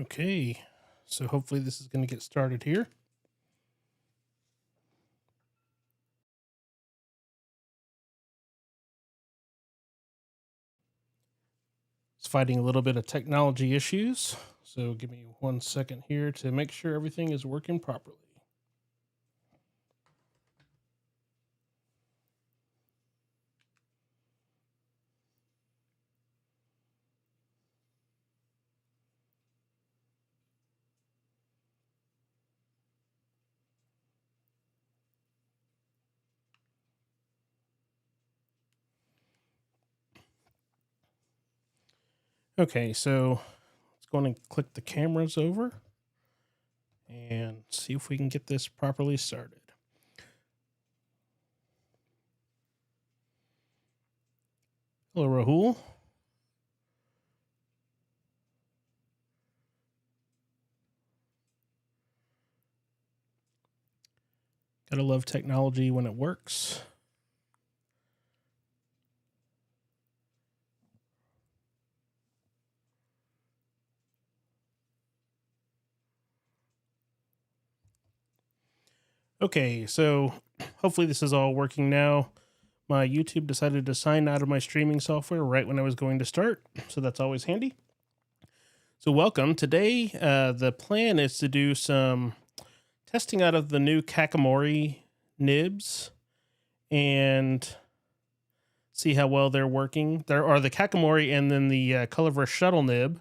Okay, so hopefully this is going to get started here. It's fighting a little bit of technology issues, so give me 1 second here to make sure everything is working properly. Okay, so let's go and click the cameras over and see if we can get this properly started. Hello, Rahul. Gotta love technology when it works. Okay, so hopefully this is all working now. My YouTube decided to sign out of my streaming software right when I was going to start, so that's always handy. So welcome. Today, the plan is to do some testing out of the new Kakimori Nibs and see how well they're working. There are the Kakimori and then the Colorverse Shuttle nib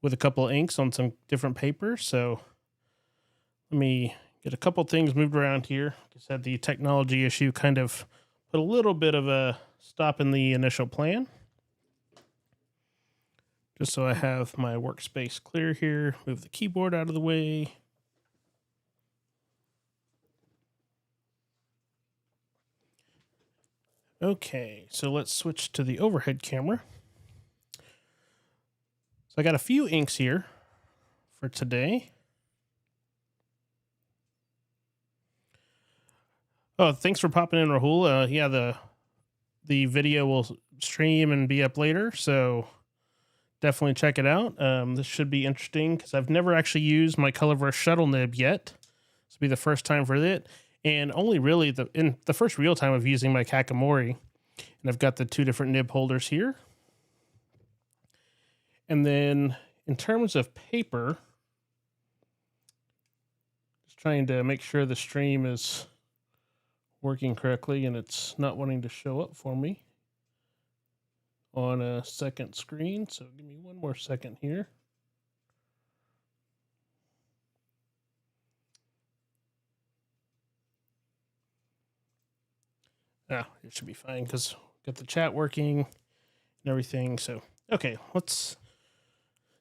with a couple of inks on some different papers. So let me get a couple things moved around here. I said the technology issue kind of put a little bit of a stop in the initial plan. Just so I have my workspace clear here. Move the keyboard out of the way. Okay, so let's switch to the overhead camera. So I got a few inks here for today. Oh, thanks for popping in, Rahul. Yeah, the video will stream and be up later, so definitely check it out. This should be interesting because I've never actually used my Colorverse Shuttle nib yet. This will be the first time for it, and only really in the first real time of using my Kakimori. And I've got the two different nib holders here. And then in terms of paper, just trying to make sure the stream is working correctly and it's not wanting to show up for me on a second screen. So give me 1 more second here. It should be fine because got the chat working and everything. So, okay, let's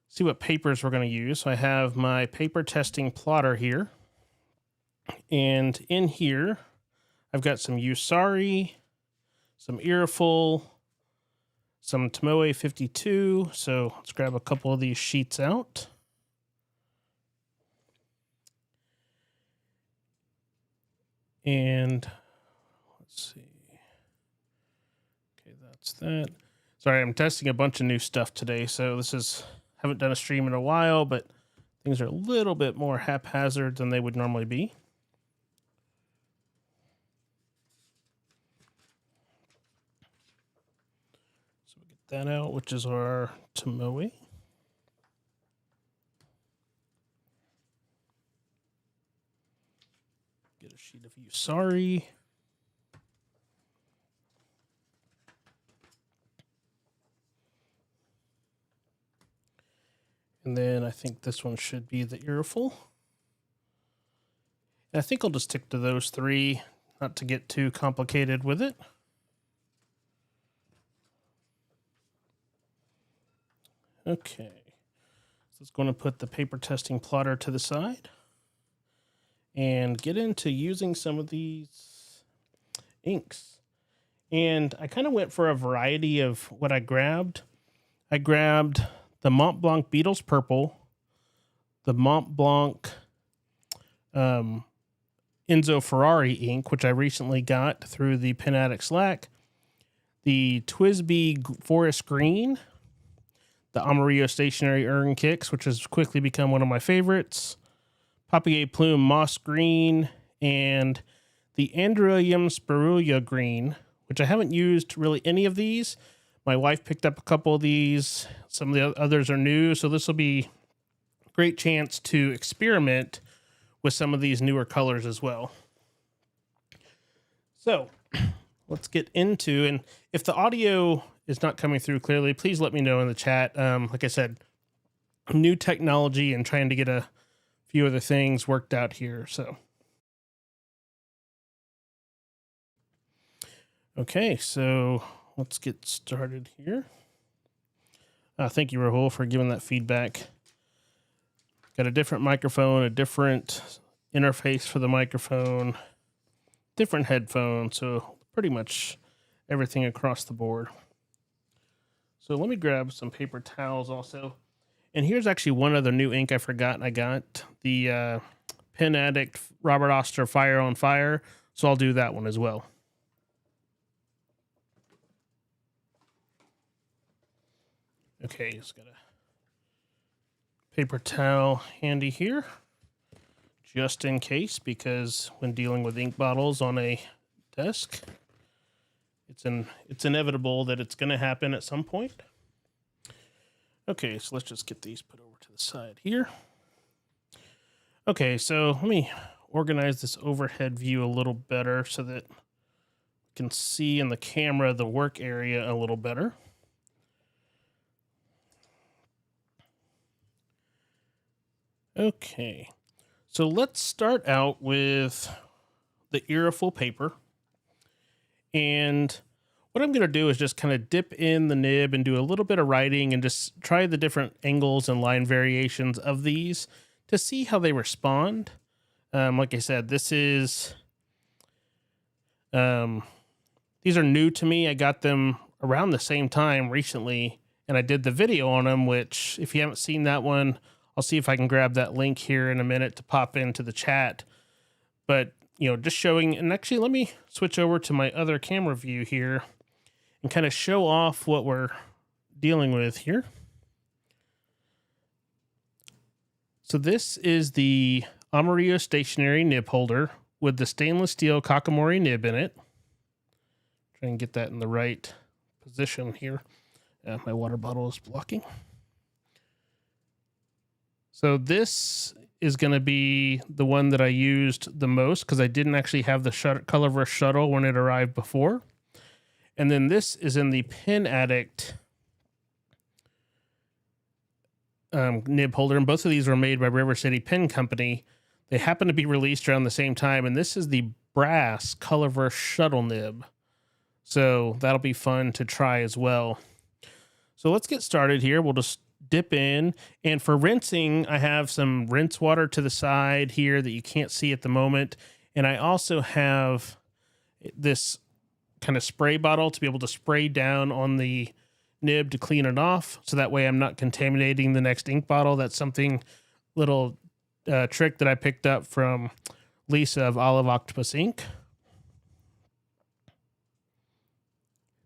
see what papers we're going to use. So I have my paper testing plotter here. And in here, I've got some yu-sari, some Irreful, some Tomoe 52. So let's grab a couple of these sheets out. And let's see. Okay, that's that. Sorry, I'm testing a bunch of new stuff today. So haven't done a stream in a while, but things are a little bit more haphazard than they would normally be. So we get that out, which is our Tomoe. Get a sheet of yu-sari. And then I think this one should be the Irreful. And I think I'll just stick to those three, not to get too complicated with it. Okay. So it's going to put the paper testing plotter to the side and get into using some of these inks. And I kind of went for a variety of what I grabbed. I grabbed the Mont Blanc Beatles Purple, the Mont Blanc Enzo Ferrari ink, which I recently got through the Pen Addict Slack, the TWSBI Forest Green, the Amarillo Stationery Urn Kicks, which has quickly become one of my favorites, Papier Plume Moss Green, and the Androium Spirulina Green, which I haven't used really any of these. My wife picked up a couple of these. Some of the others are new, so this will be a great chance to experiment with some of these newer colors as well. So let's get into, and if the audio is not coming through clearly, please let me know in the chat. Like I said, new technology and trying to get a few other things worked out here. So, okay, so let's get started here. Thank you, Rahul, for giving that feedback. Got a different microphone, a different interface for the microphone, different headphones, so pretty much everything across the board. So let me grab some paper towels also. And here's actually one other new ink I forgot I got. The Pen Addict Robert Oster Fire on Fire. So I'll do that one as well. Okay, just got a paper towel handy here, just in case, because when dealing with ink bottles on a desk, it's inevitable that it's going to happen at some point. Okay, so let's just get these put over to the side here. Okay, so let me organize this overhead view a little better so that you can see in the camera the work area a little better. Okay, so let's start out with the Irrefull paper. And what I'm going to do is just kind of dip in the nib and do a little bit of writing and just try the different angles and line variations of these to see how they respond. Like I said, this is, these are new to me. I got them around the same time recently, and I did the video on them, which if you haven't seen that one, I'll see if I can grab that link here in a minute to pop into the chat. But, you know, just showing, and actually let me switch over to my other camera view here and kind of show off what we're dealing with here. So this is the Amarillo Stationery nib holder with the stainless steel Kakimori nib in it. Try and get that in the right position here. My water bottle is blocking. So this is going to be the one that I used the most because I didn't actually have the Colorverse Shuttle when it arrived before. And then this is in the Pen Addict nib holder. And both of these were made by River City Pen Company. They happen to be released around the same time. And this is the brass Colorverse Shuttle nib. So that'll be fun to try as well. So let's get started here. We'll just dip in, and for rinsing, I have some rinse water to the side here that you can't see at the moment. And I also have this kind of spray bottle to be able to spray down on the nib to clean it off. So that way I'm not contaminating the next ink bottle. That's something little trick that I picked up from Lisa of Olive Octopus Ink.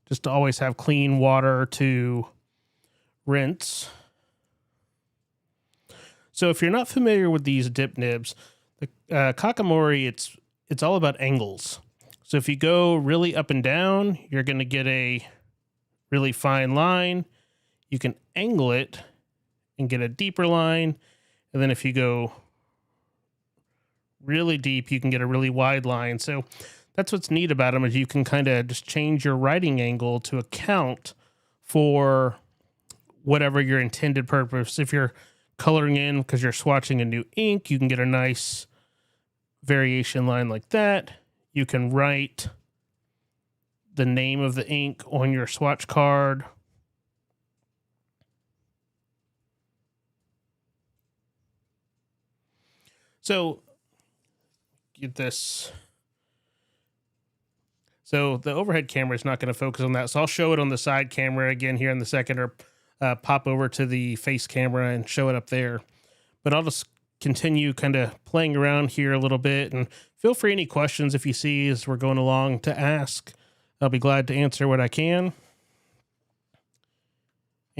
Just to always have clean water to rinse. So if you're not familiar with these dip nibs, the Kakimori, it's all about angles. So if you go really up and down, you're going to get a really fine line. You can angle it and get a deeper line. And then if you go really deep, you can get a really wide line. So that's what's neat about them, is you can kind of just change your writing angle to account for whatever your intended purpose. If you're coloring in because you're swatching a new ink, you can get a nice variation line like that. You can write the name of the ink on your swatch card. So get this. So the overhead camera is not going to focus on that. So I'll show it on the side camera again here in a second, or pop over to the face camera and show it up there. But I'll just continue kind of playing around here a little bit, and feel free any questions if you see as we're going along to ask. I'll be glad to answer what I can.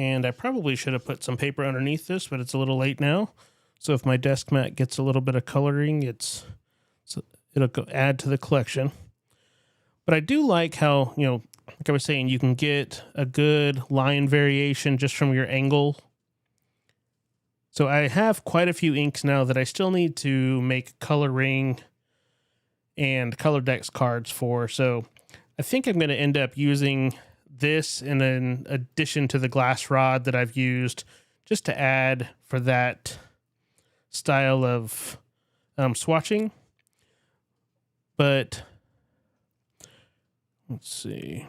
And I probably should have put some paper underneath this, but it's a little late now. So if my desk mat gets a little bit of coloring, it'll add to the collection. But I do like how, like I was saying, you can get a good line variation just from your angle. So I have quite a few inks now that I still need to make coloring and color decks cards for. So I think I'm going to end up using this in addition to the glass rod that I've used just to add for that style of swatching. But let's see.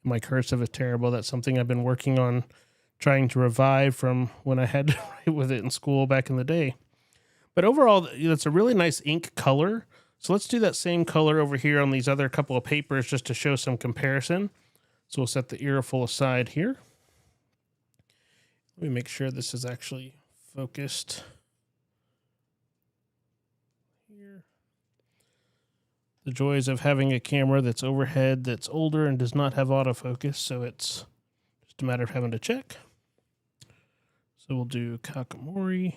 My cursive is terrible. That's something I've been working on trying to revive from when I had to write with it in school back in the day. But overall, it's a really nice ink color. So let's do that same color over here on these other couple of papers just to show some comparison. So we'll set the Earful aside here. Let me make sure this is actually focused here. The joys of having a camera that's overhead, that's older, and does not have autofocus, so it's just a matter of having to check. So we'll do Kakimori.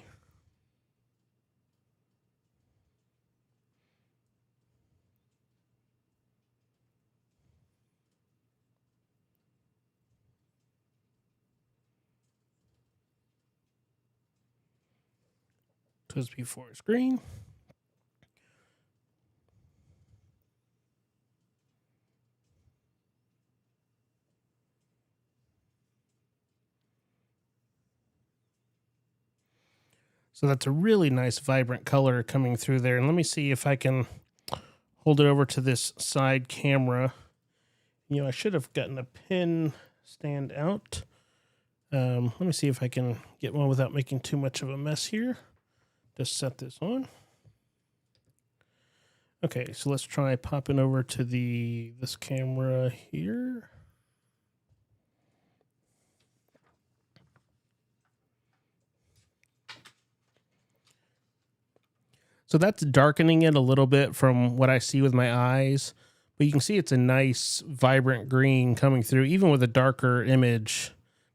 TWSBI Forest Green. So that's a really nice vibrant color coming through there. And let me see if I can hold it over to this side camera. I should have gotten a pin stand out. Let me see if I can get one without making too much of a mess here. Just set this on. Okay, so let's try popping over to this camera here. So that's darkening it a little bit from what I see with my eyes, but you can see it's a nice vibrant green coming through, even with a darker image,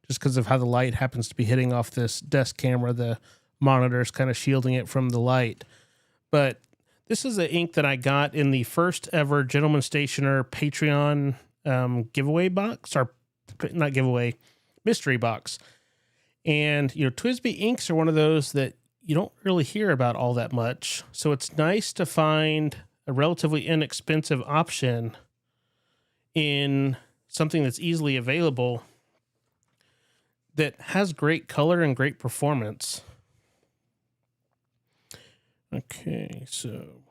just because of how the light happens to be hitting off this desk camera. The monitor is kind of shielding it from the light. But this is an ink that I got in the first ever Gentleman Stationer Patreon giveaway box, or not giveaway, mystery box. And, TWSBI inks are one of those that you don't really hear about all that much. So it's nice to find a relatively inexpensive option in something that's easily available that has great color and great performance. Okay, so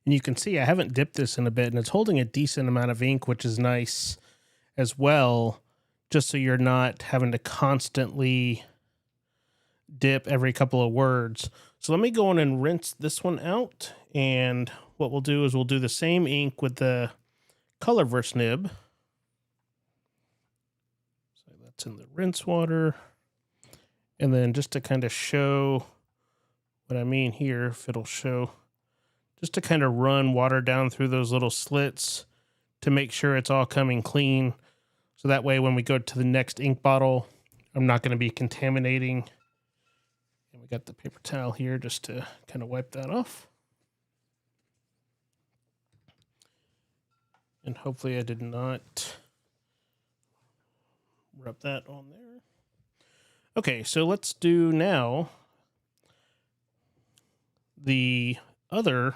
and you can see I haven't dipped this in a bit, and it's holding a decent amount of ink, which is nice as well, just so you're not having to constantly dip every couple of words. So let me go in and rinse this one out, and what we'll do is we'll do the same ink with the Colorverse nib. So that's in the rinse water. And then just to kind of show what I mean here, if it'll show, just to kind of run water down through those little slits to make sure it's all coming clean. So that way when we go to the next ink bottle, I'm not going to be contaminating. And we got the paper towel here just to kind of wipe that off. And hopefully I did not rub that on there. Okay, so let's do now the other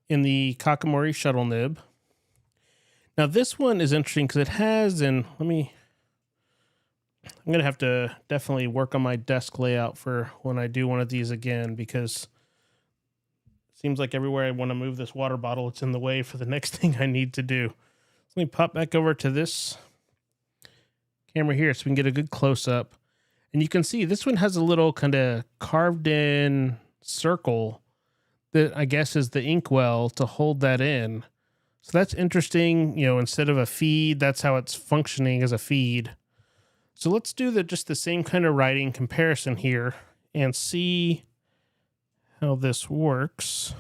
in the Kakimori Shuttle nib. Now this one is interesting because it has, and I'm going to have to definitely work on my desk layout for when I do one of these again, because it seems like everywhere I want to move this water bottle, it's in the way for the next thing I need to do. Let me pop back over to this camera here so we can get a good close-up. And you can see this one has a little kind of carved in circle that I guess is the inkwell to hold that in. So that's interesting. You know, instead of a feed, that's how it's functioning as a feed. So let's do just the same kind of writing comparison here and see how this works.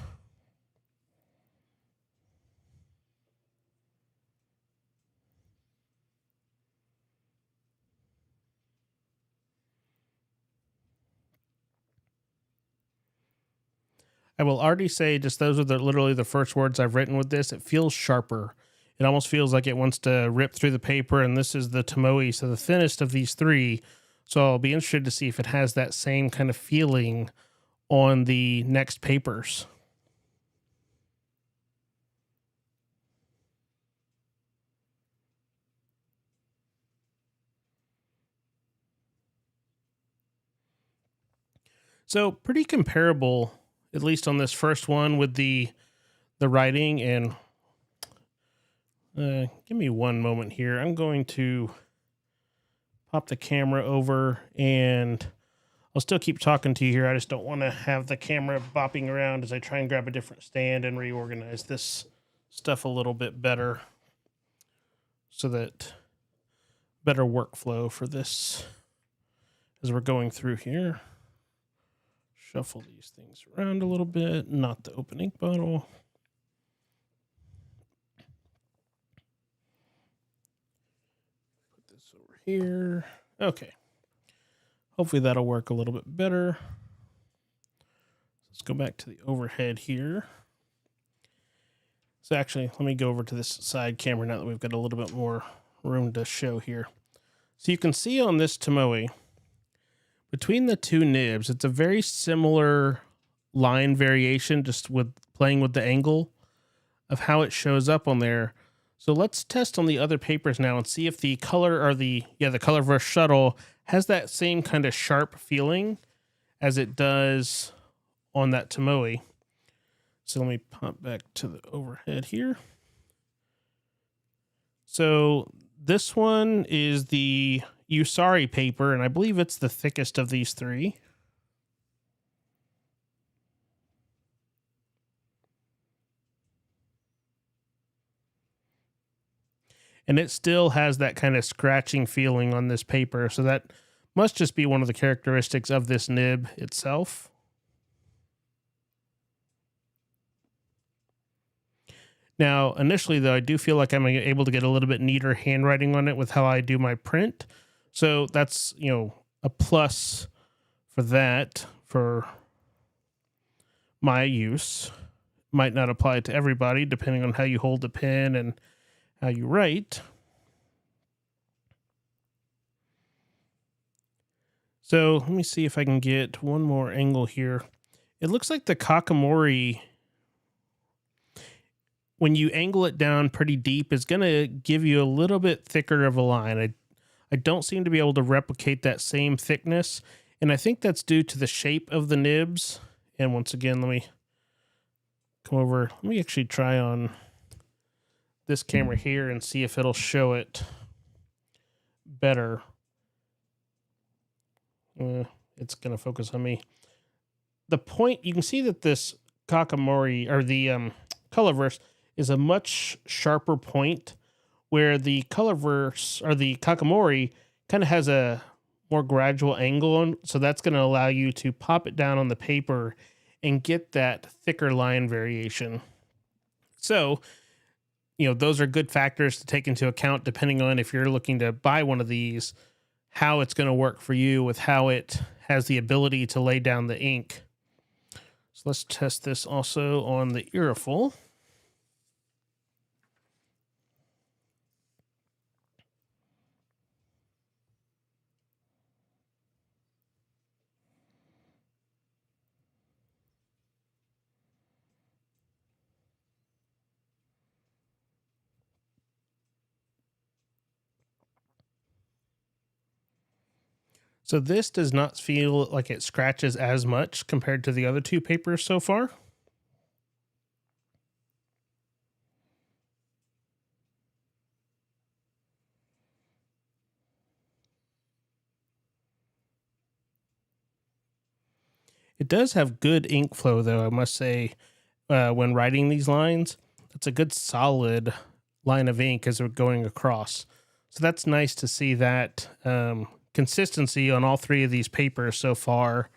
I will already say, just those are literally the first words I've written with this. It feels sharper. It almost feels like it wants to rip through the paper, and this is the Tomoe, so the thinnest of these three. So I'll be interested to see if it has that same kind of feeling on the next papers. So pretty comparable, at least on this first one, with the writing. And give me one moment here. I'm going to pop the camera over, and I'll still keep talking to you here. I just don't want to have the camera bopping around as I try and grab a different stand and reorganize this stuff a little bit better, so that better workflow for this as we're going through here. Shuffle these things around a little bit, not the open ink bottle. Put this over here. Okay. Hopefully that'll work a little bit better. Let's go back to the overhead here. So actually, let me go over to this side camera now that we've got a little bit more room to show here. So you can see on this Tomoe, between the two nibs, it's a very similar line variation, just with playing with the angle of how it shows up on there. So let's test on the other papers now and see if the color, or the Colorverse Shuttle, has that same kind of sharp feeling as it does on that Tomoe. So let me pop back to the overhead here. So this one is the yu-sari paper, and I believe it's the thickest of these three. And it still has that kind of scratching feeling on this paper, so that must just be one of the characteristics of this nib itself. Now, initially, though, I do feel like I'm able to get a little bit neater handwriting on it with how I do my print. So that's, you know, a plus for that, for my use. Might not apply to everybody, depending on how you hold the pen and how you write. So let me see if I can get one more angle here. It looks like the Kakimori, when you angle it down pretty deep, is going to give you a little bit thicker of a line. I don't seem to be able to replicate that same thickness, and I think that's due to the shape of the nibs. And once again, let me come over. Let me actually try on this camera here and see if it'll show it better. It's going to focus on me. The point, you can see that this Kakimori, or the Colorverse, is a much sharper point, where the Colorverse, or the Kakimori, kind of has a more gradual angle on, so that's going to allow you to pop it down on the paper and get that thicker line variation. So, you know, those are good factors to take into account depending on if you're looking to buy one of these, how it's going to work for you with how it has the ability to lay down the ink. So let's test this also on the Irriful. So this does not feel like it scratches as much compared to the other two papers so far. It does have good ink flow, though, I must say, when writing these lines. It's a good solid line of ink as we're going across. So that's nice to see that consistency on all three of these papers so far,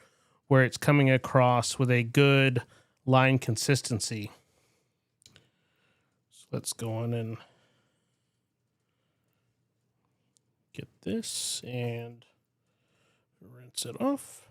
where it's coming across with a good line consistency. So let's go on and get this and rinse it off.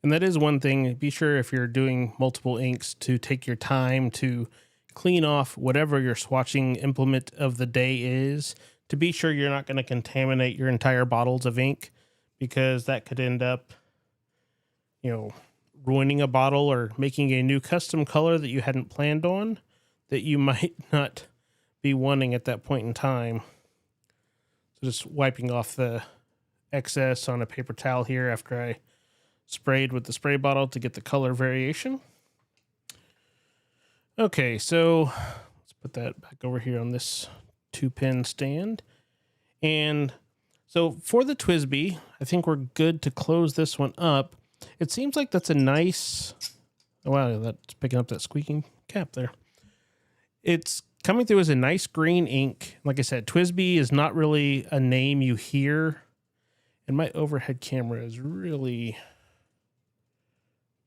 And that is one thing. Be sure if you're doing multiple inks to take your time to clean off whatever your swatching implement of the day is, to be sure you're not going to contaminate your entire bottles of ink, because that could end up, ruining a bottle or making a new custom color that you hadn't planned on that you might not be wanting at that point in time. So just wiping off the excess on a paper towel here after I sprayed with the spray bottle to get the color variation. Okay, so let's put that back over here on this 2-pin stand. And so for the TWSBI, I think we're good to close this one up. It seems like that's a nice... Oh, wow, that's picking up that squeaking cap there. It's coming through as a nice green ink. Like I said, TWSBI is not really a name you hear. And my overhead camera is really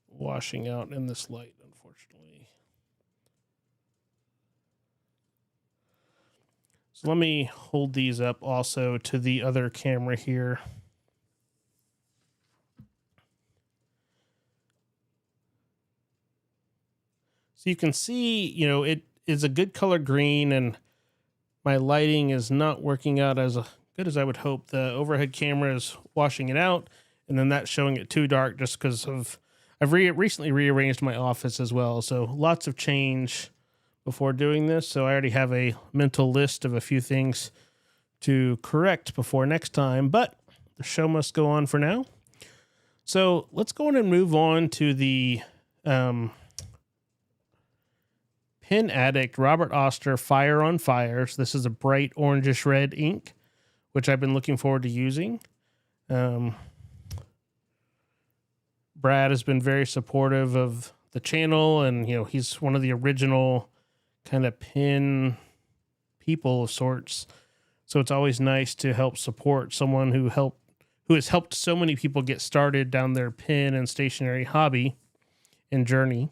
washing out in this light, unfortunately. So let me hold these up also to the other camera here. So you can see, it is a good color green, and my lighting is not working out as good as I would hope. The overhead camera is washing it out, and then that's showing it too dark just because of... I've recently rearranged my office as well, so lots of change before doing this. So I already have a mental list of a few things to correct before next time, but the show must go on for now. So let's go on and move on to the Pen Addict Robert Oster Fire on Fires. This is a bright orangish red ink, which I've been looking forward to using. Brad has been very supportive of the channel, and he's one of the original kind of pen people of sorts. So it's always nice to help support someone who has helped so many people get started down their pen and stationery hobby and journey.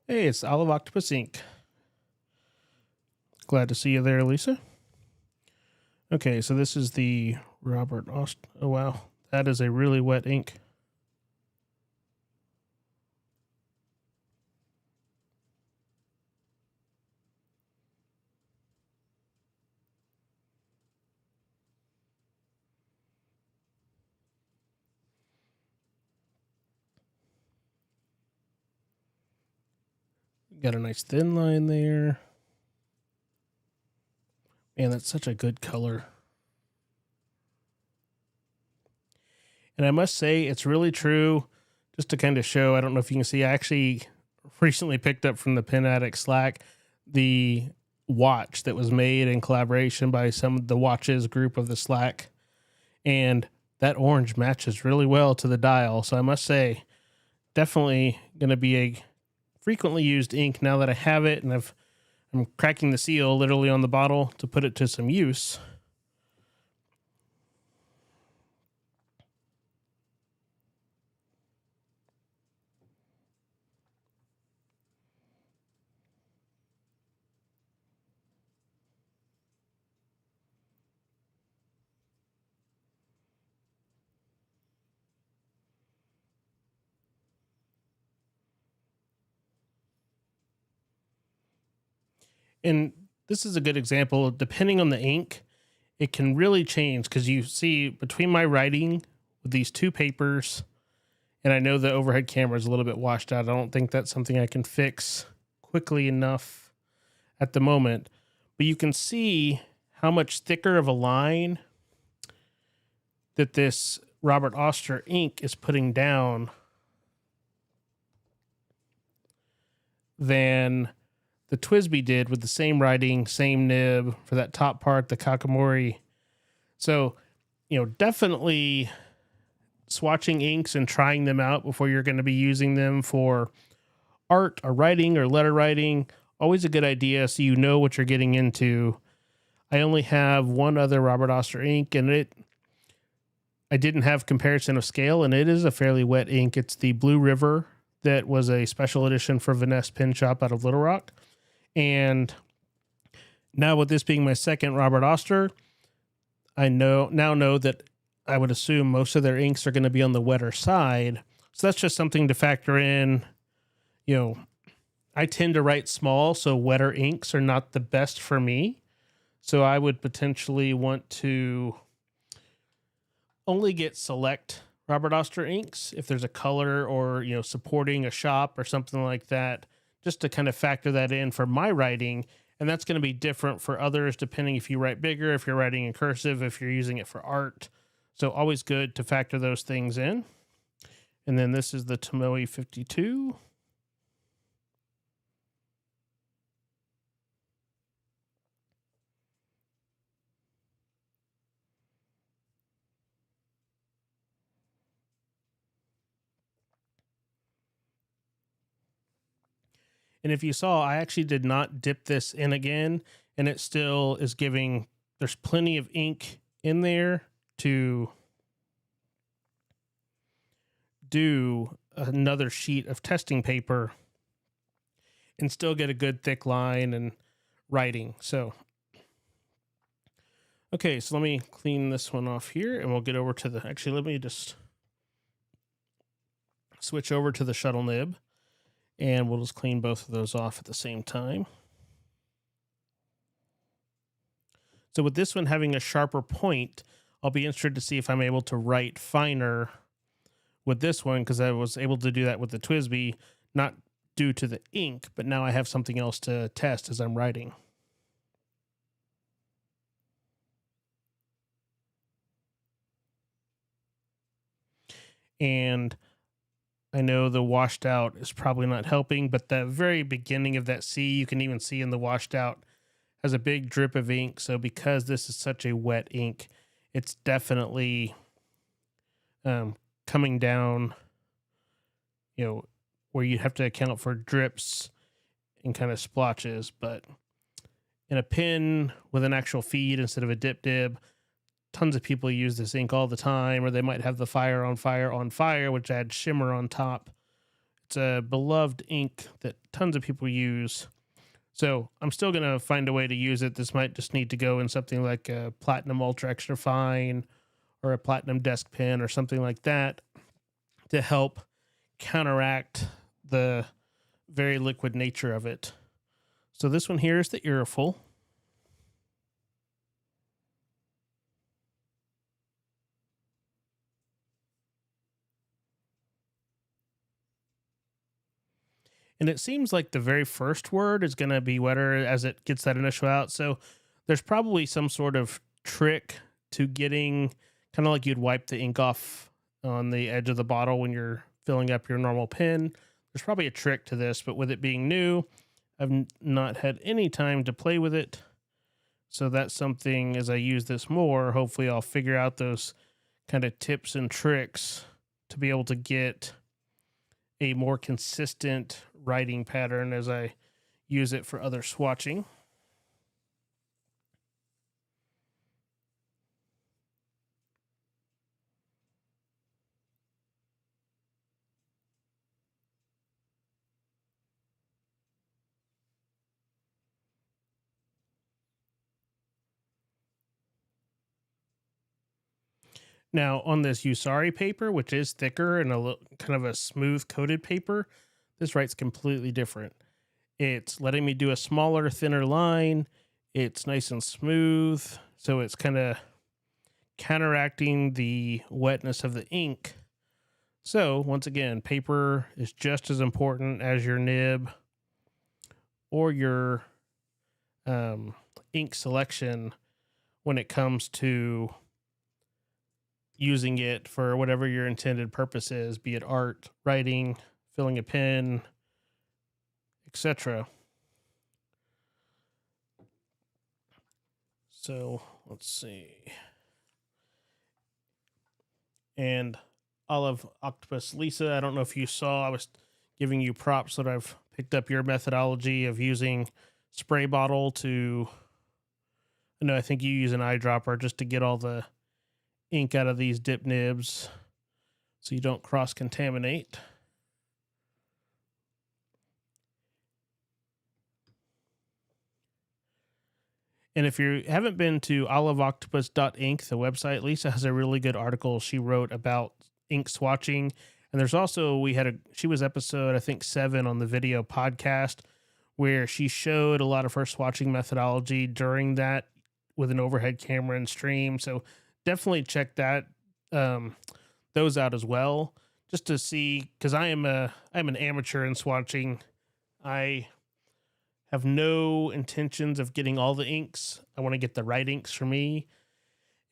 Hey, it's Olive Octopus Ink. Glad to see you there, Lisa. Okay, so this is the Robert Oster. Oh, wow. That is a really wet ink. Got a nice thin line there. Man, that's such a good color. And I must say, it's really true, just to kind of show, I don't know if you can see, I actually recently picked up from the Pen Addict Slack the watch that was made in collaboration by some of the watches group of the Slack. And that orange matches really well to the dial. So I must say, definitely going to be a frequently used ink now that I have it, and I'm cracking the seal literally on the bottle to put it to some use. And this is a good example. Depending on the ink, it can really change, because you see between my writing with these two papers, and I know the overhead camera is a little bit washed out. I don't think that's something I can fix quickly enough at the moment. But you can see how much thicker of a line that this Robert Oster ink is putting down than the TWSBI did with the same writing, same nib for that top part, the Kakimori. So, definitely swatching inks and trying them out before you're going to be using them for art or writing or letter writing. Always a good idea so you know what you're getting into. I only have one other Robert Oster ink, and I didn't have comparison of scale, and it is a fairly wet ink. It's the Blue River that was a special edition for Vanessa Pen Shop out of Little Rock. And now with this being my second Robert Oster, I now know that I would assume most of their inks are going to be on the wetter side. So that's just something to factor in. I tend to write small, so wetter inks are not the best for me. So I would potentially want to only get select Robert Oster inks if there's a color or, supporting a shop or something like that, just to kind of factor that in for my writing. And that's going to be different for others depending if you write bigger, if you're writing in cursive, if you're using it for art. So always good to factor those things in. And then this is the Tomoe 52. And if you saw, I actually did not dip this in again, and it still is giving, there's plenty of ink in there to do another sheet of testing paper and still get a good thick line and writing. So, okay, so let me clean this one off here, and we'll get over to let me just switch over to the shuttle nib. And we'll just clean both of those off at the same time. So with this one having a sharper point, I'll be interested to see if I'm able to write finer with this one, because I was able to do that with the TWSBI, not due to the ink, but now I have something else to test as I'm writing. And I know the washed out is probably not helping, but the very beginning of that C, you can even see in the washed out, has a big drip of ink. So because this is such a wet ink, it's definitely coming down, where you have to account for drips and kind of splotches. But in a pen with an actual feed instead of a dip dib, tons of people use this ink all the time, or they might have the fire on fire on fire, which adds shimmer on top. It's a beloved ink that tons of people use. So I'm still going to find a way to use it. This might just need to go in something like a Platinum Ultra Extra Fine or a Platinum Desk Pen or something like that to help counteract the very liquid nature of it. So this one here is the Irreful. And it seems like the very first word is going to be wetter as it gets that initial out. So there's probably some sort of trick to getting, kind of like you'd wipe the ink off on the edge of the bottle when you're filling up your normal pen. There's probably a trick to this, but with it being new, I've not had any time to play with it. So that's something, as I use this more, hopefully I'll figure out those kind of tips and tricks to be able to get a more consistent writing pattern as I use it for other swatching. Now on this yu-sari paper, which is thicker and kind of a smooth coated paper, this writes completely different. It's letting me do a smaller, thinner line. It's nice and smooth. So it's kind of counteracting the wetness of the ink. So once again, paper is just as important as your nib or your ink selection when it comes to using it for whatever your intended purpose is, be it art, writing, filling a pen, etc. So let's see. And Olive Octopus Lisa, I don't know if you saw, I was giving you props that I've picked up your methodology of using spray bottle to, I think you use an eyedropper just to get all the ink out of these dip nibs so you don't cross contaminate. And if you haven't been to oliveoctopus.ink, the website, Lisa has a really good article she wrote about ink swatching. And there's also, she was episode, I think 7 on the video podcast, where she showed a lot of her swatching methodology during that with an overhead camera and stream. So definitely check those out as well, just to see, because I'm an amateur in swatching. I have no intentions of getting all the inks. I want to get the right inks for me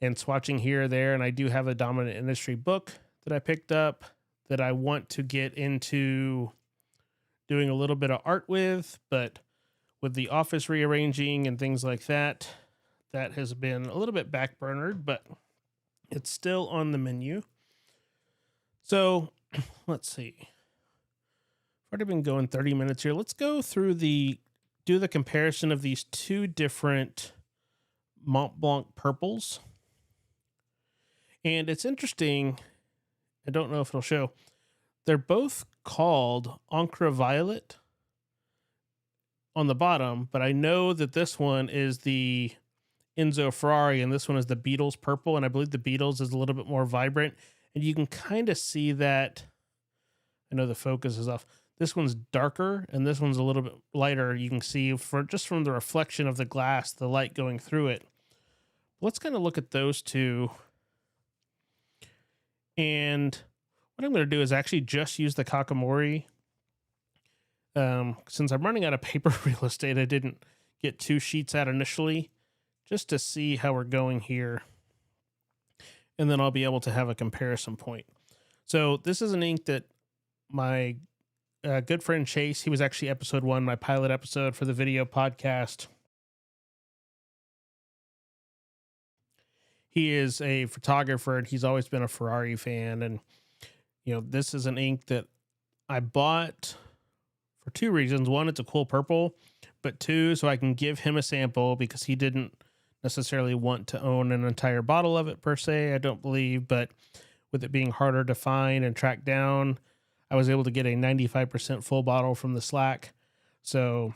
and swatching here or there. And I do have a dominant industry book that I picked up that I want to get into doing a little bit of art with, but with the office rearranging and things like that, that has been a little bit backburnered, but it's still on the menu. So let's see. I've already been going 30 minutes here. Let's go through do the comparison of these two different Mont Blanc purples. And it's interesting. I don't know if it'll show. They're both called Encre Violet on the bottom, but I know that this one is the Enzo Ferrari and this one is the Beatles purple. And I believe the Beatles is a little bit more vibrant. And you can kind of see that. I know the focus is off. This one's darker and this one's a little bit lighter. You can see just from the reflection of the glass, the light going through it. Let's kind of look at those two. And what I'm going to do is actually just use the Kakimori. Since I'm running out of paper real estate, I didn't get 2 sheets out initially, just to see how we're going here. And then I'll be able to have a comparison point. So this is an ink that my good friend Chase, he was actually episode 1, my pilot episode for the video podcast. He is a photographer and he's always been a Ferrari fan. And, this is an ink that I bought for 2 reasons. 1, it's a cool purple, but 2, so I can give him a sample because he didn't necessarily want to own an entire bottle of it per se, I don't believe, but with it being harder to find and track down, I was able to get a 95% full bottle from the Slack. So,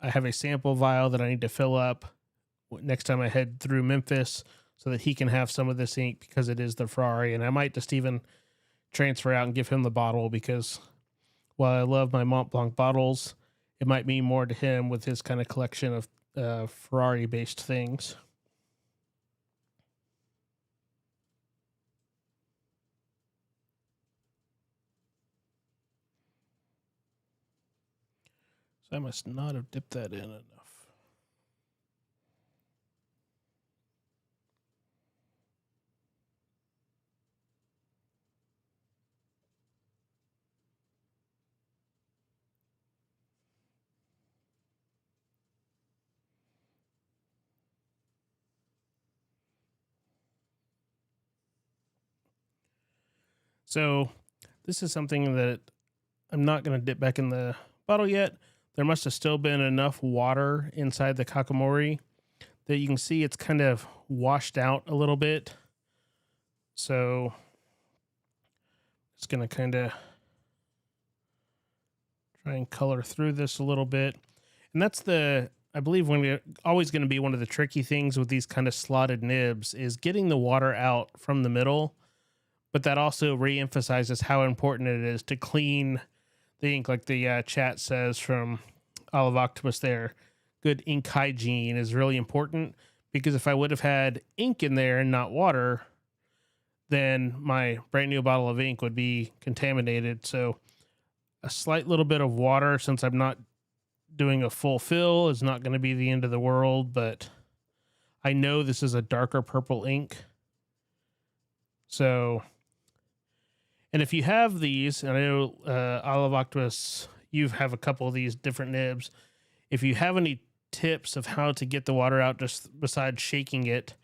I have a sample vial that I need to fill up next time I head through Memphis so that he can have some of this ink because it is the Ferrari. And I might just even transfer out and give him the bottle because while I love my Mont Blanc bottles, it might mean more to him with his kind of collection of Ferrari-based things. So I must not have dipped that in enough. So this is something that I'm not going to dip back in the bottle yet. There must have still been enough water inside the Kakimori that you can see it's kind of washed out a little bit. So it's going to kind of try and color through this a little bit. And that's I believe always going to be one of the tricky things with these kind of slotted nibs is getting the water out from the middle. But that also re-emphasizes how important it is to clean the ink, like the chat says from Olive Octopus there. Good ink hygiene is really important because if I would have had ink in there and not water, then my brand new bottle of ink would be contaminated. So a slight little bit of water, since I'm not doing a full fill, is not going to be the end of the world, but I know this is a darker purple ink. So, and if you have these, and I know Olive Octopus, you have a couple of these different nibs. If you have any tips of how to get the water out just besides shaking it,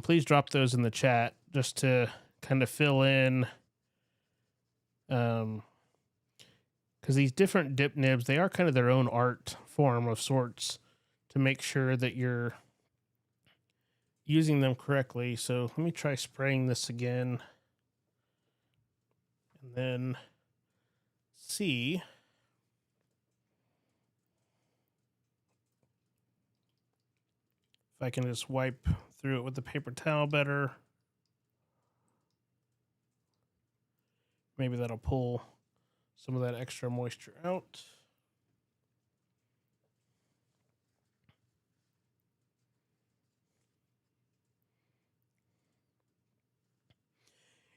please drop those in the chat just to kind of fill in. Because these different dip nibs, they are kind of their own art form of sorts to make sure that you're using them correctly. So let me try spraying this again and then see if I can just wipe through it with the paper towel better. Maybe that'll pull some of that extra moisture out.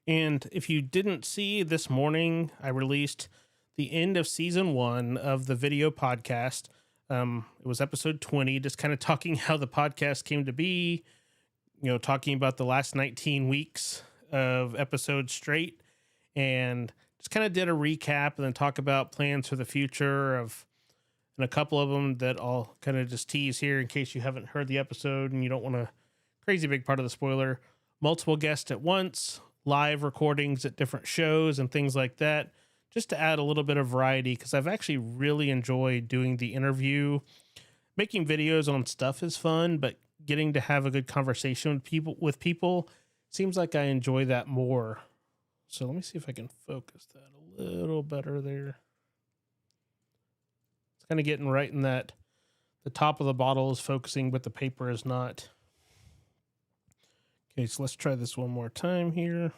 And if you didn't see, this morning I released the end of season 1 of the video podcast. It was episode 20, just kind of talking how the podcast came to be, talking about the last 19 weeks of episodes straight, and just kind of did a recap and then talk about plans for the future and a couple of them that I'll kind of just tease here in case you haven't heard the episode and you don't want a crazy big part of the spoiler. Multiple guests at once, live recordings at different shows and things like that, just to add a little bit of variety, because I've actually really enjoyed doing the interview. Making videos on stuff is fun, but getting to have a good conversation with people seems like I enjoy that more. So let me see if I can focus that a little better there. It's kind of getting right in that the top of the bottle is focusing, but the paper is not. Okay, so let's try this one more time here.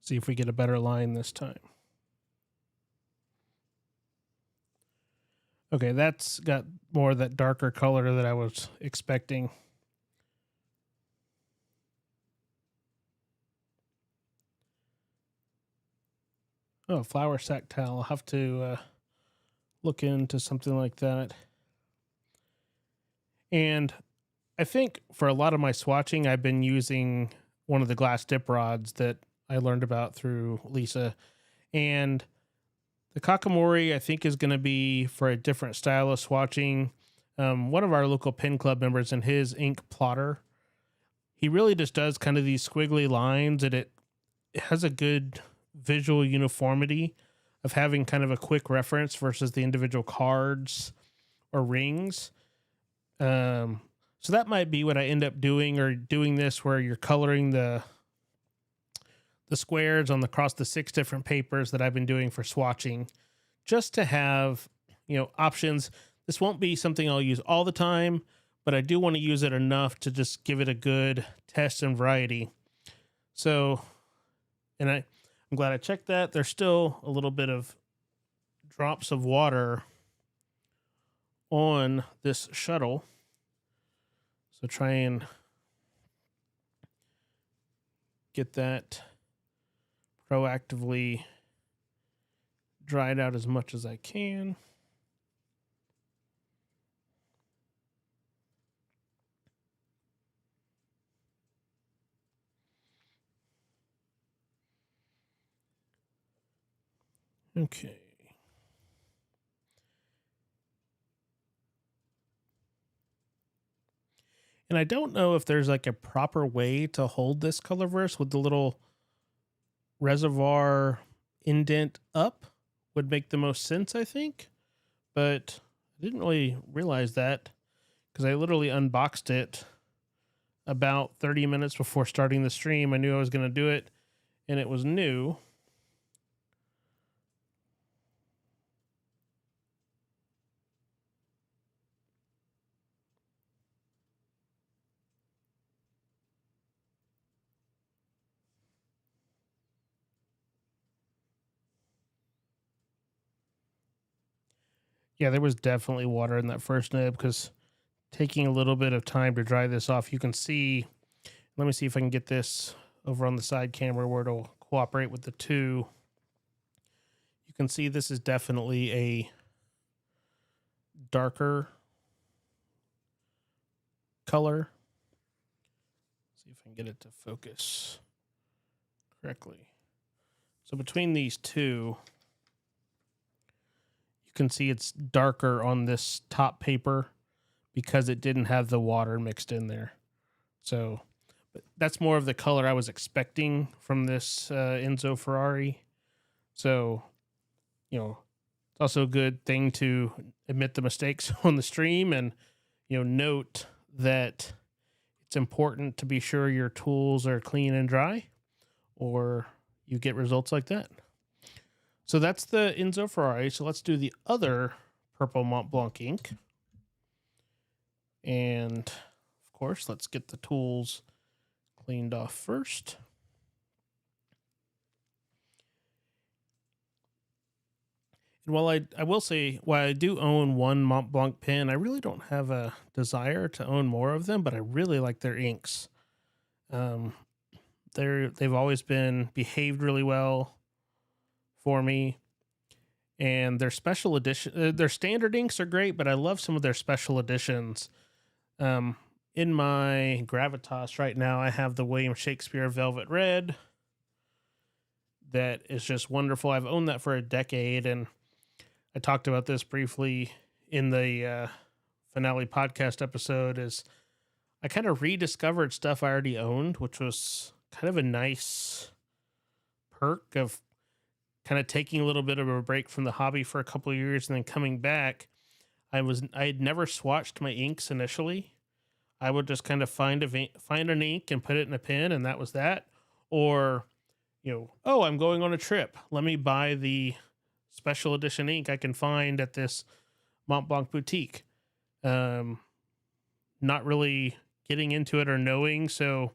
See if we get a better line this time. Okay, that's got more of that darker color that I was expecting. Oh, flour sack towel. I'll have to look into something like that. And I think for a lot of my swatching, I've been using one of the glass dip rods that I learned about through Lisa. And the Kakimori, I think, is going to be for a different style of swatching. One of our local pen club members in his ink plotter, he really just does kind of these squiggly lines, and it has a good visual uniformity of having kind of a quick reference versus the individual cards or rings. So that might be what I end up doing, or doing this where you're coloring the squares across the 6 different papers that I've been doing for swatching, just to have, options. This won't be something I'll use all the time, but I do want to use it enough to just give it a good test and variety. So, and I'm glad I checked that. There's still a little bit of drops of water on this shuttle. So try and get that proactively dried out as much as I can. Okay. And I don't know if there's like a proper way to hold this Colorverse with the little reservoir indent up would make the most sense, I think. But I didn't really realize that because I literally unboxed it about 30 minutes before starting the stream. I knew I was going to do it, and it was new. Yeah, there was definitely water in that first nib because taking a little bit of time to dry this off, you can see, let me see if I can get this over on the side camera where it'll cooperate with the two. You can see this is definitely a darker color. See if I can get it to focus correctly. So between these two, you can see it's darker on this top paper because it didn't have the water mixed in there. So but that's more of the color I was expecting from this Enzo Ferrari. So, you know, it's also a good thing to admit the mistakes on the stream and, you know, note that it's important to be sure your tools are clean and dry, or you get results like that. So that's the Enzo Ferrari. So let's do the other purple Mont Blanc ink. And of course, let's get the tools cleaned off first. And while I will say, while I do own one Mont Blanc pen, I really don't have a desire to own more of them, but I really like their inks. They've always been behaved really well for me, and their special edition, their standard inks are great, but I love some of their special editions. In my Gravitas right now, I have the William Shakespeare Velvet Red. That is just wonderful. I've owned that for a decade, and I talked about this briefly in the finale podcast episode. Is I kind of rediscovered stuff I already owned, which was kind of a nice perk of kind of taking a little bit of a break from the hobby for a couple of years and then coming back. I had never swatched my inks initially. I would just kind of find an ink and put it in a pen, and that was that. Or, you know, oh, I'm going on a trip. Let me buy the special edition ink I can find at this Mont Blanc boutique. Not really getting into it or knowing. So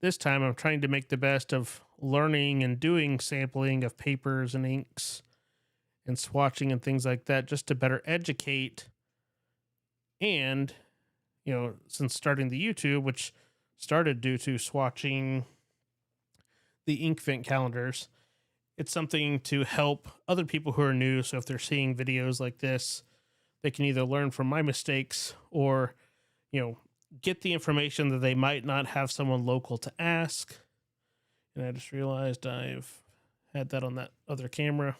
this time I'm trying to make the best of learning and doing sampling of papers and inks and swatching and things like that, just to better educate. And, you know, since starting the YouTube, which started due to swatching the ink vent calendars, it's something to help other people who are new. So if they're seeing videos like this, they can either learn from my mistakes or, you know, get the information that they might not have someone local to ask. And I just realized I've had that on that other camera.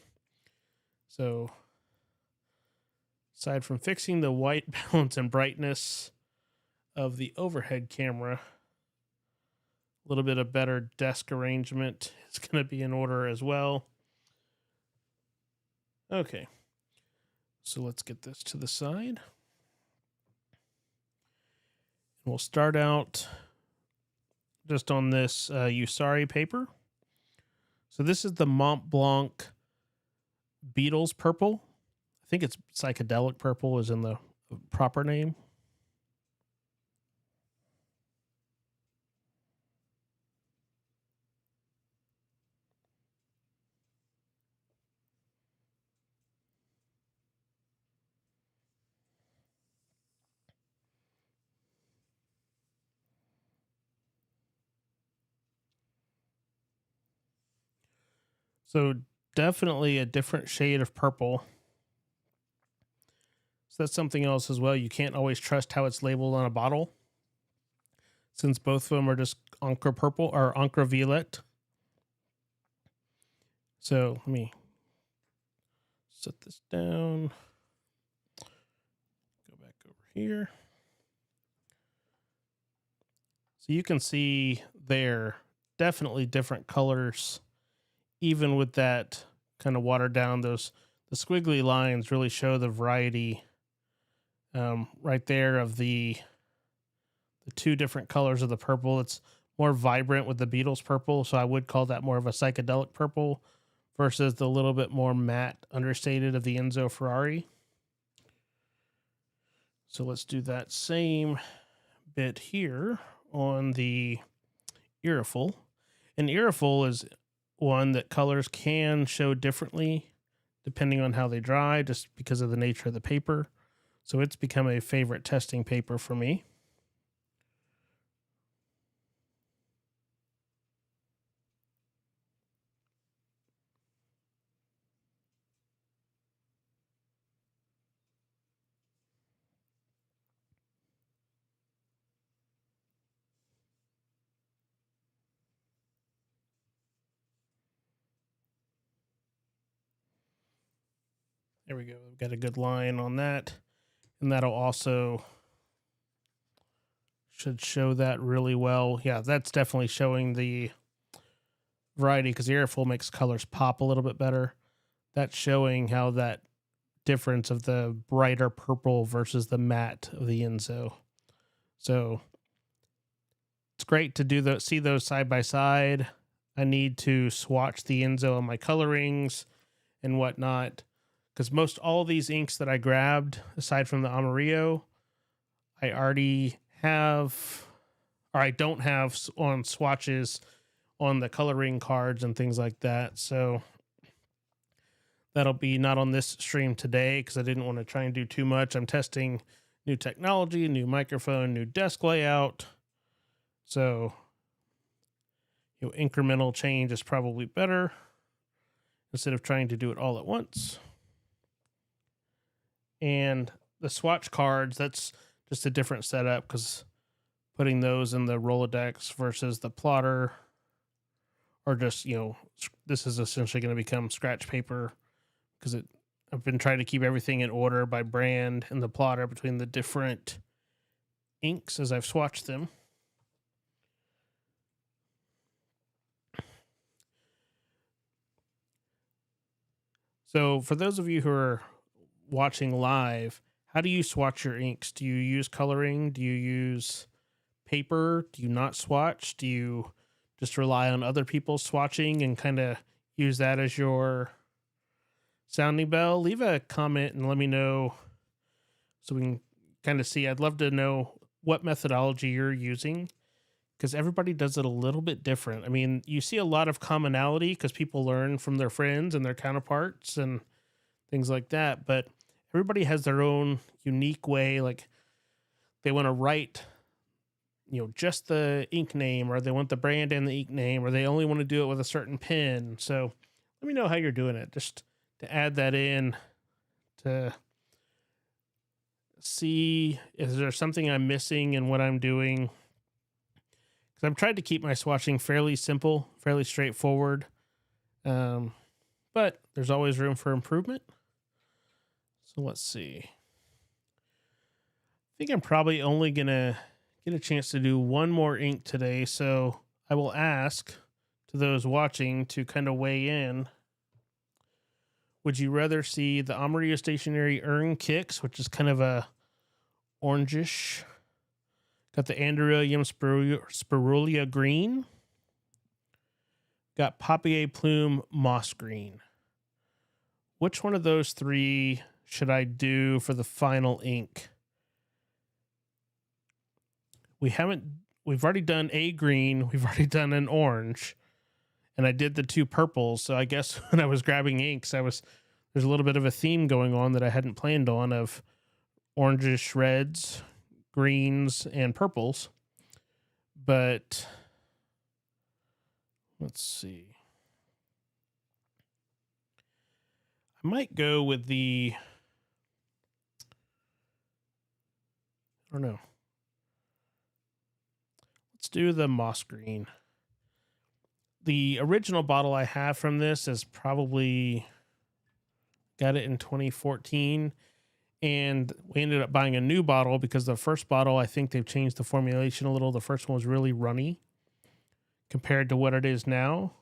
So aside from fixing the white balance and brightness of the overhead camera, a little bit of better desk arrangement is going to be in order as well. Okay. So let's get this to the side. We'll start out just on this yu-sari paper. So this is the Mont Blanc Beatles purple. I think it's psychedelic purple is in the proper name. So definitely a different shade of purple. So that's something else as well. You can't always trust how it's labeled on a bottle, since both of them are just Encre purple or Encre violet. So let me set this down. Go back over here. So you can see there definitely different colors, even with that kind of watered down. The squiggly lines really show the variety right there of the two different colors of the purple. It's more vibrant with the Beatles purple, so I would call that more of a psychedelic purple versus the little bit more matte understated of the Enzo Ferrari. So let's do that same bit here on the Ireful. And Ireful is one that colors can show differently depending on how they dry, just because of the nature of the paper. So it's become a favorite testing paper for me. There we go. We've got a good line on that. And that'll also should show that really well. Yeah, that's definitely showing the variety because the airfoil makes colors pop a little bit better. That's showing how that difference of the brighter purple versus the matte of the Enzo. So it's great to see those side by side. I need to swatch the Enzo on my colorings and whatnot, because most all these inks that I grabbed, aside from the Amarillo, I already have, or I don't have on swatches on the coloring cards and things like that. So that'll be not on this stream today because I didn't want to try and do too much. I'm testing new technology, new microphone, new desk layout. So, incremental change is probably better instead of trying to do it all at once. And the swatch cards, that's just a different setup because putting those in the Rolodex versus the plotter, or just, this is essentially going to become scratch paper because I've been trying to keep everything in order by brand and the plotter between the different inks as I've swatched them. So for those of you who are watching live, how do you swatch your inks? Do you use coloring? Do you use paper? Do you not swatch? Do you just rely on other people's swatching and kind of use that as your sounding bell? Leave a comment and let me know so we can kind of see. I'd love to know what methodology you're using because everybody does it a little bit different. I mean, you see a lot of commonality because people learn from their friends and their counterparts and things like that, but everybody has their own unique way. Like they want to write, just the ink name, or they want the brand and the ink name, or they only want to do it with a certain pen. So let me know how you're doing it, just to add that in to see, is there something I'm missing in what I'm doing? Because I'm trying to keep my swatching fairly simple, fairly straightforward. But there's always room for improvement. So let's see. I think I'm probably only going to get a chance to do one more ink today. So I will ask to those watching to kind of weigh in. Would you rather see the Amarillo Stationery Urn Kicks, which is kind of a orangish, got the Andrewillium Spirulina green, got Papier Plume Moss green? Which one of those three should I do for the final ink? We've already done a green, we've already done an orange, and I did the two purples. So I guess when I was grabbing inks, there's a little bit of a theme going on that I hadn't planned on of orangish reds, greens, and purples. But let's see. I might go with I don't know. Let's do the moss green. The original bottle I have from this is probably got it in 2014. And we ended up buying a new bottle because the first bottle, I think they've changed the formulation a little. The first one was really runny compared to what it is now.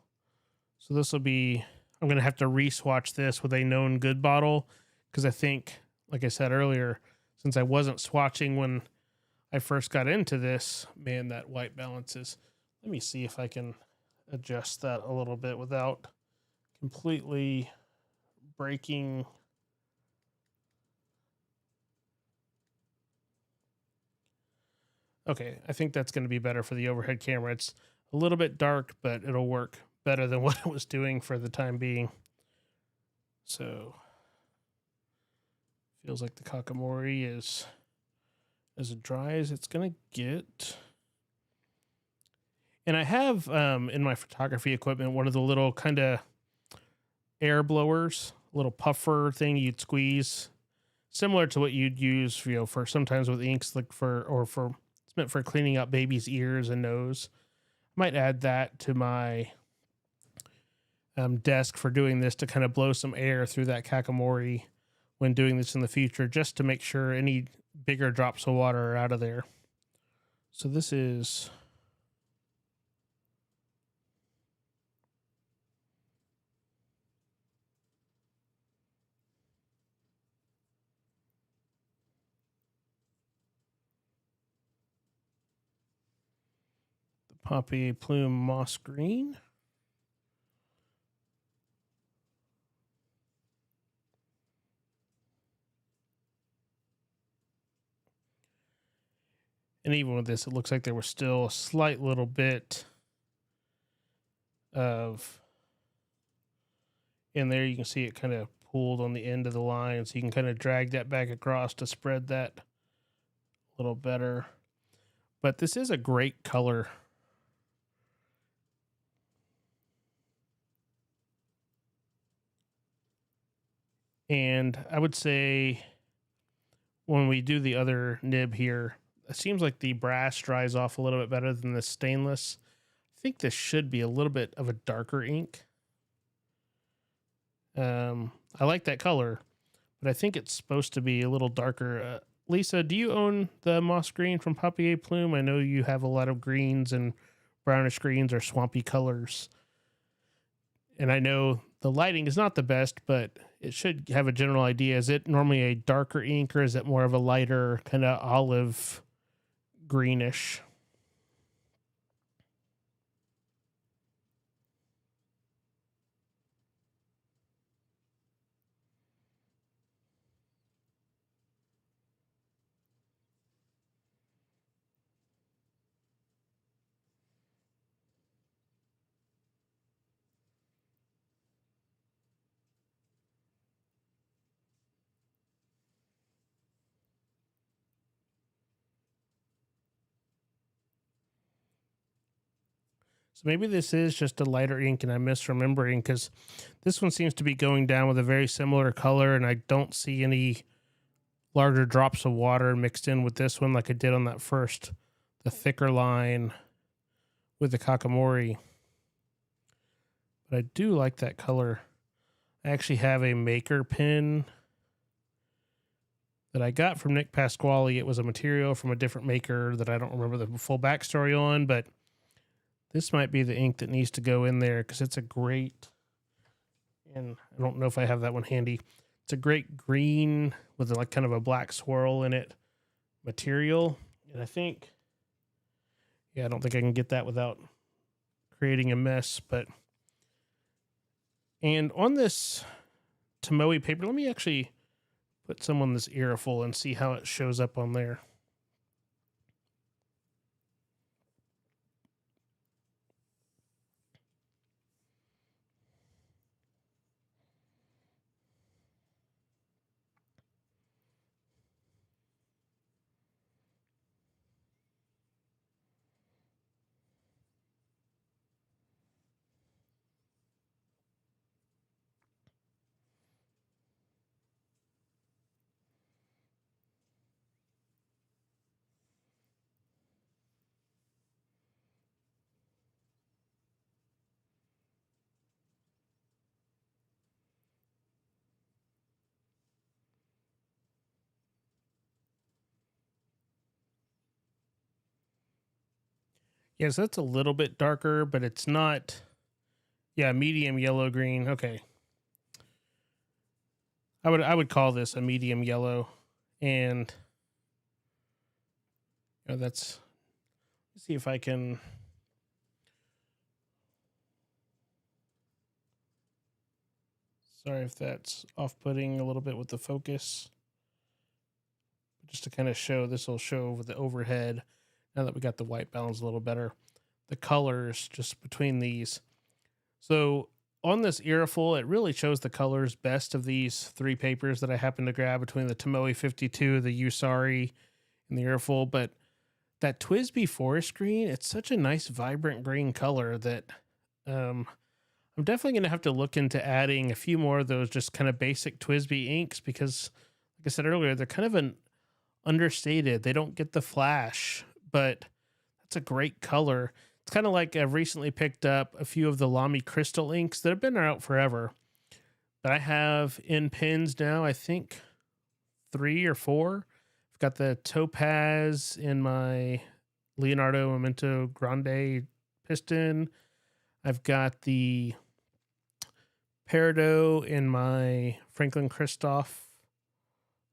So this will be, I'm going to have to re-swatch this with a known good bottle because I think, like I said earlier, since I wasn't swatching when I first got into this, man, that white balance is, let me see if I can adjust that a little bit without completely breaking. Okay, I think that's going to be better for the overhead camera. It's a little bit dark, but it'll work better than what I was doing for the time being. So, feels like the Kakimori is as dry as it's going to get. And I have in my photography equipment one of the little kind of air blowers, little puffer thing you'd squeeze, similar to what you'd use, for sometimes with inks, like it's meant for cleaning up babies' ears and nose. I might add that to my desk for doing this to kind of blow some air through that Kakimori when doing this in the future, just to make sure any bigger drops of water are out of there. So this is the Poppy Plume Moss Green. And even with this, it looks like there was still a slight little bit of in there. You can see it kind of pooled on the end of the line, so you can kind of drag that back across to spread that a little better. But this is a great color. And I would say when we do the other nib here, it seems like the brass dries off a little bit better than the stainless. I think this should be a little bit of a darker ink. I like that color, but I think it's supposed to be a little darker. Lisa, do you own the moss green from Papier Plume? I know you have a lot of greens and brownish greens or swampy colors. And I know the lighting is not the best, but it should have a general idea. Is it normally a darker ink, or is it more of a lighter kind of olive greenish? So maybe this is just a lighter ink and I'm misremembering, because this one seems to be going down with a very similar color, and I don't see any larger drops of water mixed in with this one like I did on that first, the thicker line with the Kakimori. But I do like that color. I actually have a maker pen that I got from Nick Pasquale. It was a material from a different maker that I don't remember the full backstory on, but this might be the ink that needs to go in there, because it's a great, and I don't know if I have that one handy. It's a great green with like kind of a black swirl in it material. And I think, yeah, I don't think I can get that without creating a mess. But, and on this Tomoe paper, let me actually put some on this earful and see how it shows up on there. Yes, that's a little bit darker, but it's not. Yeah, medium yellow green. Okay, I would call this a medium yellow, and that's. Let's see if I can. Sorry if that's off-putting a little bit with the focus. Just to kind of show, this will show over the overhead. Now that we got the white balance a little better, the colors just between these. So on this earful, it really shows the colors best of these three papers that I happened to grab between the Tomoe 52, the yu-sari, and the earful. But that Twisby forest green, it's such a nice vibrant green color that I'm definitely going to have to look into adding a few more of those just kind of basic Twisby inks, because like I said earlier, they're kind of an understated. They don't get the flash, but that's a great color. It's kind of like I've recently picked up a few of the Lamy crystal inks that have been out forever, but I have in pens now. I think 3 or 4. I've got the Topaz in my Leonardo Memento Grande piston. I've got the Peridot in my Franklin Christoph,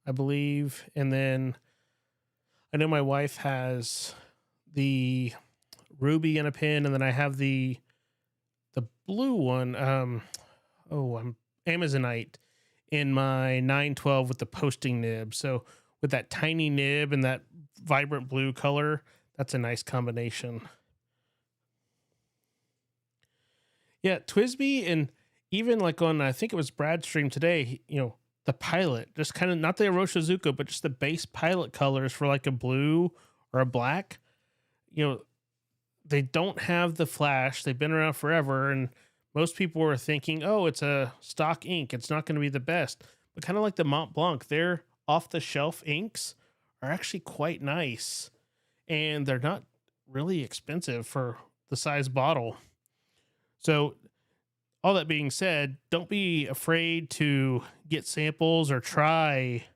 I believe. And then I know my wife has the ruby in a pin, and then I have the blue one. I'm Amazonite in my 912 with the posting nib. So with that tiny nib and that vibrant blue color, that's a nice combination. Yeah, Twisby, and even like on, I think it was Brad's stream today, the Pilot, just kind of not the Oroshizuko, but just the base Pilot colors for like a blue or a black. They don't have the flash. They've been around forever, and most people were thinking, oh, it's a stock ink, it's not going to be the best. But kind of like the Mont Blanc, their off-the-shelf inks are actually quite nice, and they're not really expensive for the size bottle. So all that being said, don't be afraid to get samples or try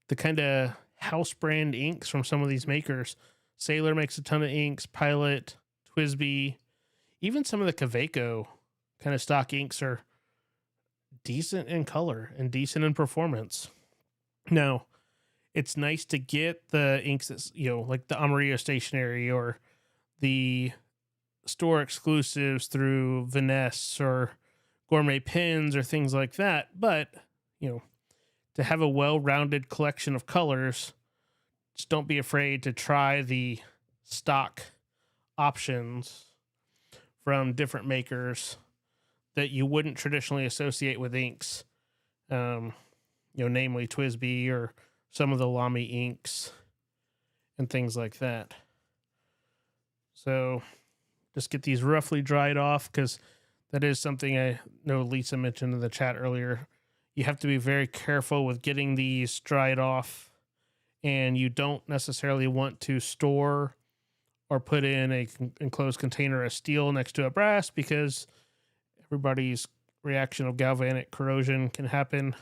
the kind of house brand inks from some of these makers. Sailor makes a ton of inks, Pilot, Twisby, even some of the Kaweco kind of stock inks are decent in color and decent in performance. Now, it's nice to get the inks that's, like the Amarillo Stationery or the store exclusives through Vanessa or Gourmet Pins or things like that. But, to have a well-rounded collection of colors, just don't be afraid to try the stock options from different makers that you wouldn't traditionally associate with inks. Namely Twisby or some of the Lamy inks and things like that. So just get these roughly dried off, because that is something I know Lisa mentioned in the chat earlier. You have to be very careful with getting these dried off, and you don't necessarily want to store or put in a enclosed container of steel next to a brass, because everybody's reaction of galvanic corrosion can happen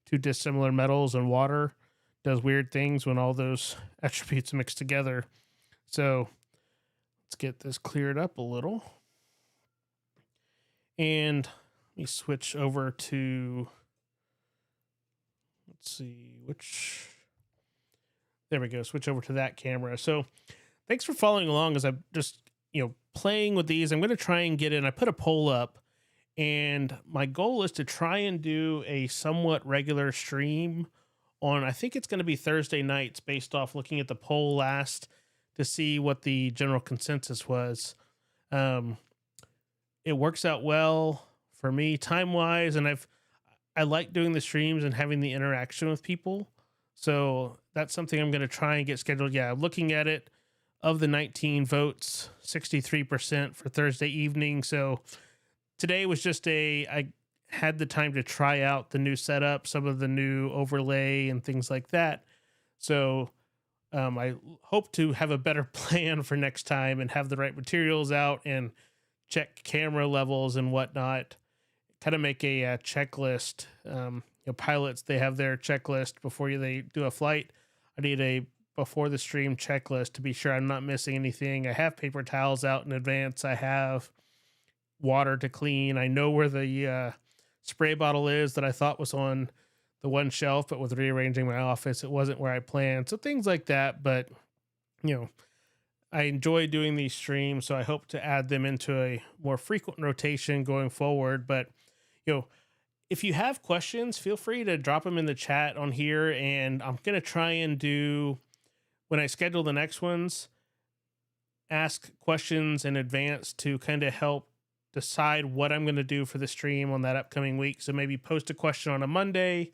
to dissimilar metals, and water does weird things when all those attributes mix together. So let's get this cleared up a little. And let me switch over to, there we go. Switch over to that camera. So thanks for following along as I'm just, playing with these. I'm going to try and get in. I put a poll up, and my goal is to try and do a somewhat regular stream on, I think it's going to be Thursday nights, based off looking at the poll last to see what the general consensus was. It works out well for me time-wise, and I like doing the streams and having the interaction with people. So that's something I'm going to try and get scheduled. Yeah, looking at it, of the 19 votes, 63% for Thursday evening. So today was just I had the time to try out the new setup, some of the new overlay and things like that. So I hope to have a better plan for next time and have the right materials out and check camera levels and whatnot. Kind of make a checklist. Pilots, they have their checklist before they do a flight. I need a before the stream checklist to be sure I'm not missing anything. I have paper towels out in advance. I have water to clean. I know where the spray bottle is that I thought was on the one shelf, but with rearranging my office, it wasn't where I planned. So things like that. But, I enjoy doing these streams, so I hope to add them into a more frequent rotation going forward. But, if you have questions, feel free to drop them in the chat on here, and I'm going to try and do, when I schedule the next ones, ask questions in advance to kind of help decide what I'm going to do for the stream on that upcoming week. So maybe post a question on a Monday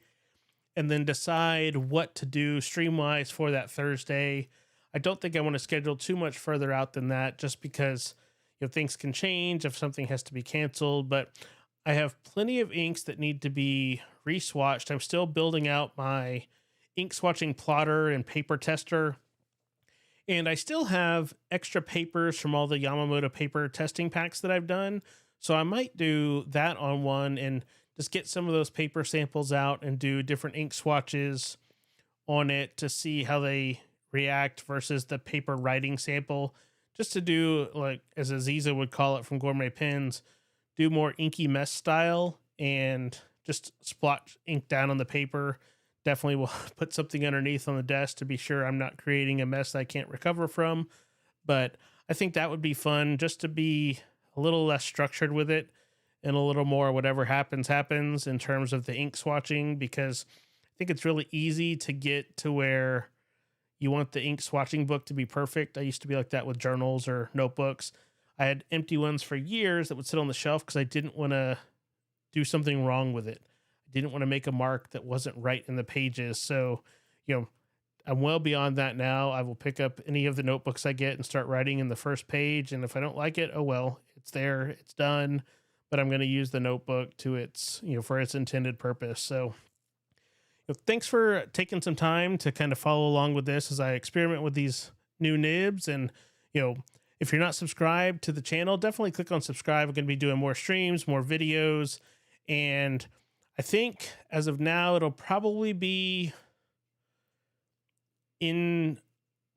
and then decide what to do stream-wise for that Thursday. I don't think I want to schedule too much further out than that, just because things can change if something has to be canceled. But I have plenty of inks that need to be re-swatched. I'm still building out my ink swatching plotter and paper tester. And I still have extra papers from all the Yamamoto paper testing packs that I've done. So I might do that on one and just get some of those paper samples out and do different ink swatches on it to see how they react versus the paper writing sample, just to do, like, as Aziza would call it from Gourmet Pens, do more inky mess style and just splotch ink down on the paper. Definitely will put something underneath on the desk to be sure I'm not creating a mess that I can't recover from. But I think that would be fun, just to be a little less structured with it and a little more whatever happens, happens in terms of the ink swatching, because I think it's really easy to get to where you want the ink swatching book to be perfect. I used to be like that with journals or notebooks. I had empty ones for years that would sit on the shelf because I didn't want to do something wrong with it. I didn't want to make a mark that wasn't right in the pages. So, I'm well beyond that now. I will pick up any of the notebooks I get and start writing in the first page. And if I don't like it, oh well, it's there, it's done. But I'm going to use the notebook to its, for its intended purpose. So, thanks for taking some time to kind of follow along with this as I experiment with these new nibs. And, if you're not subscribed to the channel, definitely click on subscribe. We're going to be doing more streams, more videos. And I think as of now, it'll probably be in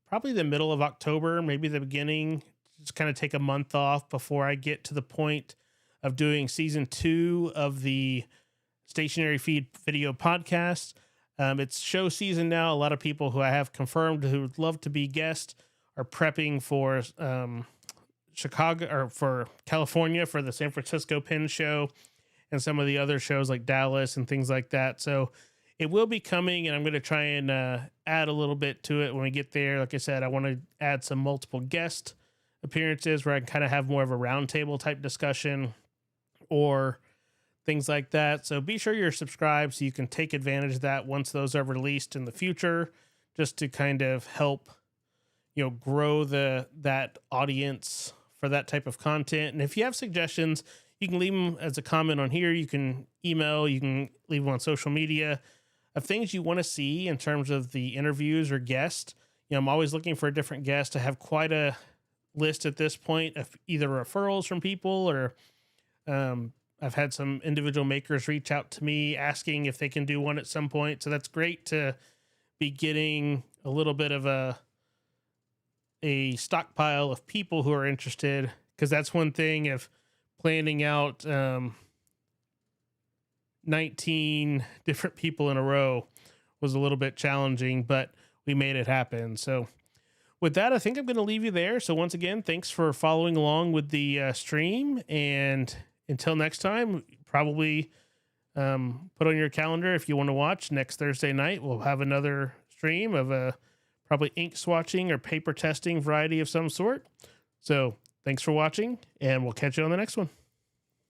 probably the middle of October, maybe the beginning, just kind of take a month off before I get to the point of doing season 2 of the Stationery Feed video podcast. It's show season now. A lot of people who I have confirmed who would love to be guests are prepping for Chicago, or for California, for the San Francisco Pen Show and some of the other shows like Dallas and things like that. So it will be coming, and I'm going to try and add a little bit to it when we get there. Like I said, I want to add some multiple guest appearances where I can kind of have more of a roundtable type discussion or things like that. So be sure you're subscribed so you can take advantage of that once those are released in the future, just to kind of help, grow that audience for that type of content. And if you have suggestions, you can leave them as a comment on here. You can email, you can leave them on social media of things you want to see in terms of the interviews or guests. I'm always looking for a different guest. I have quite a list at this point of either referrals from people or I've had some individual makers reach out to me asking if they can do one at some point. So that's great to be getting a little bit of a stockpile of people who are interested, because that's one thing of planning out 19 different people in a row was a little bit challenging, but we made it happen. So with that, I think I'm going to leave you there. So once again, thanks for following along with the stream, and until next time, probably put on your calendar if you want to watch next Thursday night. We'll have another stream of a probably ink swatching or paper testing variety of some sort. So thanks for watching, and we'll catch you on the next one.